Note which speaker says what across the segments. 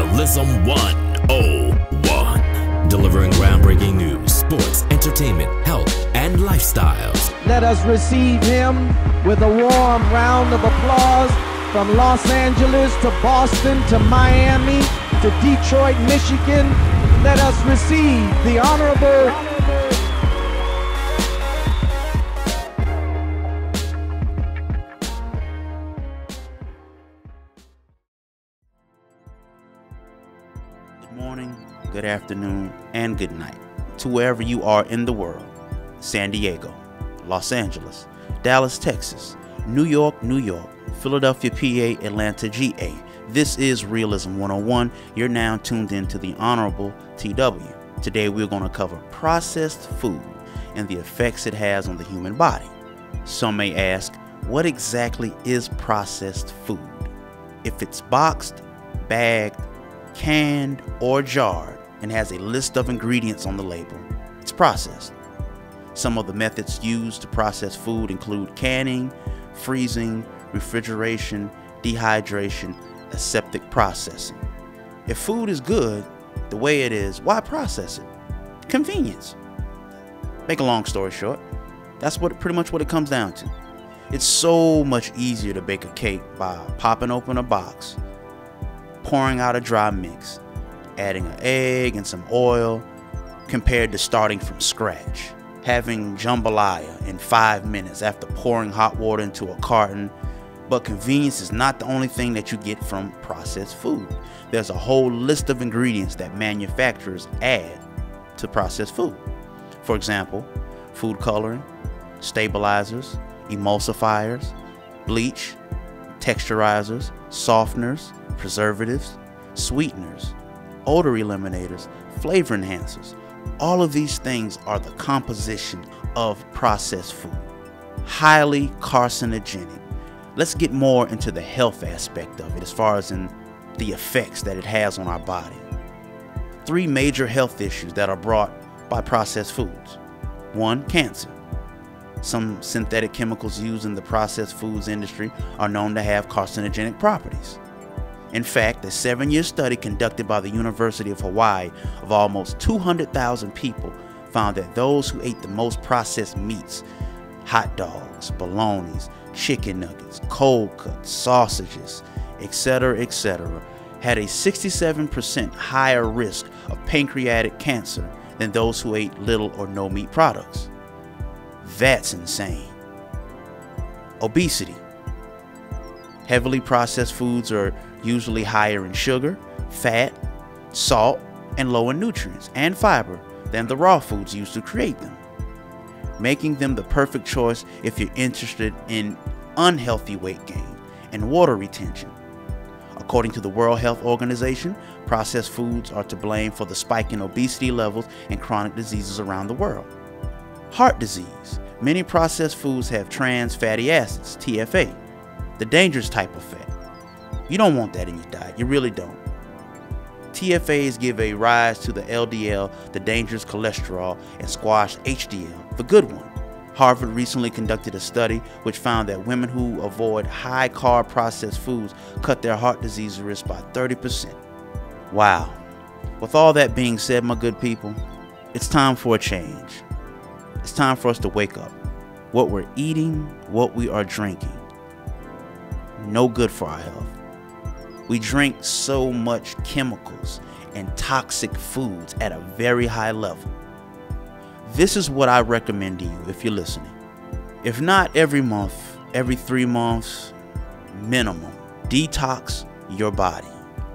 Speaker 1: Realism 101. Delivering groundbreaking news, sports, entertainment, health, and lifestyles.
Speaker 2: Let us receive him with a warm round of applause from Los Angeles to Boston to Miami to Detroit, Michigan. Let us receive the Honorable
Speaker 3: Good morning, good afternoon, and good night to wherever you are in the world. San Diego, Los Angeles, Dallas, Texas, New York, Philadelphia, PA, Atlanta, GA. This is Realism 101. You're now tuned in to the Honorable TW. Today we're going to cover processed food and the effects it has on the human body. Some may ask, what exactly is processed food? If it's boxed, bagged, canned, or jarred and has a list of ingredients on the label, it's processed. Some of the methods used to process food include canning, freezing, refrigeration, dehydration, aseptic processing. If food is good the way it is, why process it? Convenience. Make a long story short, that's pretty much what it comes down to. It's so much easier to bake a cake by popping open a box, pouring out a dry mix, adding an egg and some oil, compared to starting from scratch, having jambalaya in 5 minutes after pouring hot water into a carton. But convenience is not the only thing that you get from processed food. There's a whole list of ingredients that manufacturers add to processed food. For example, food coloring, stabilizers, emulsifiers, bleach, texturizers, softeners, preservatives, sweeteners, odor eliminators, flavor enhancers. All of these things are the composition of processed food. Highly carcinogenic. Let's get more into the health aspect of it as far as in the effects that it has on our body. 3 major health issues that are brought by processed foods. 1, cancer. Some synthetic chemicals used in the processed foods industry are known to have carcinogenic properties. In fact, a 7-year study conducted by the University of Hawaii of almost 200,000 people found that those who ate the most processed meats, hot dogs, bolognas, chicken nuggets, cold cuts, sausages, etc., had a 67% higher risk of pancreatic cancer than those who ate little or no meat products. That's insane. Obesity. Heavily processed foods are usually higher in sugar, fat, salt, and low in nutrients and fiber than the raw foods used to create them, making them the perfect choice if you're interested in unhealthy weight gain and water retention. According to the World Health Organization, processed foods are to blame for the spike in obesity levels and chronic diseases around the world. Heart disease. Many processed foods have trans fatty acids, TFA, the dangerous type of fat. You don't want that in your diet, you really don't. TFAs give a rise to the LDL, the dangerous cholesterol, and squash HDL, the good one. Harvard recently conducted a study which found that women who avoid high-carb processed foods cut their heart disease risk by 30%. Wow. With all that being said, my good people, it's time for a change. It's time for us to wake up. What we're eating, what we are drinking, no good for our health. We drink so much chemicals and toxic foods at a very high level. This is what I recommend to you if you're listening. If not every month, every 3 months minimum, detox your body.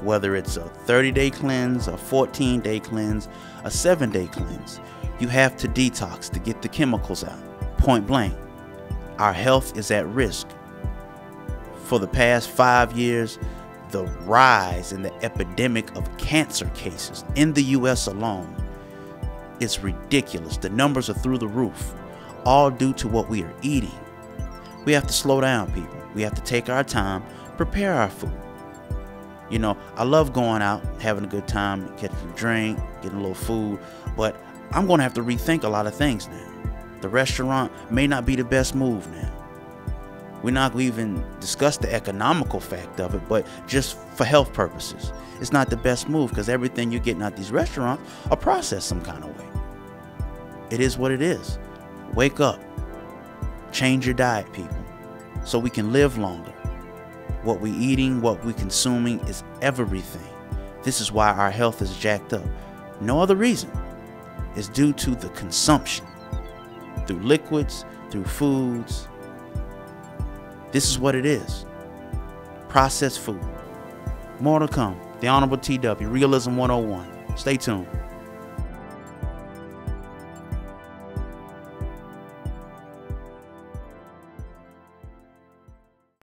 Speaker 3: Whether it's a 30-day cleanse, a 14-day cleanse, a 7-day cleanse, you have to detox to get the chemicals out. Point blank. Our health is at risk. For the past 5 years, the rise in the epidemic of cancer cases in the US alone is ridiculous. The numbers are through the roof, all due to what we are eating. We have to slow down, people. We have to take our time, prepare our food. You know, I love going out, having a good time, catching a drink, getting a little food, but I'm going to have to rethink a lot of things now. The restaurant may not be the best move now. We're not going to even discuss the economical fact of it, but just for health purposes, it's not the best move because everything you're getting at these restaurants are processed some kind of way. It is what it is. Wake up. Change your diet, people, so we can live longer. What we eating, what we consuming is everything. This is why our health is jacked up. No other reason. It's due to the consumption through liquids, through foods. This is what it is. Processed food. More to come. The Honorable TW, Realism 101. Stay tuned.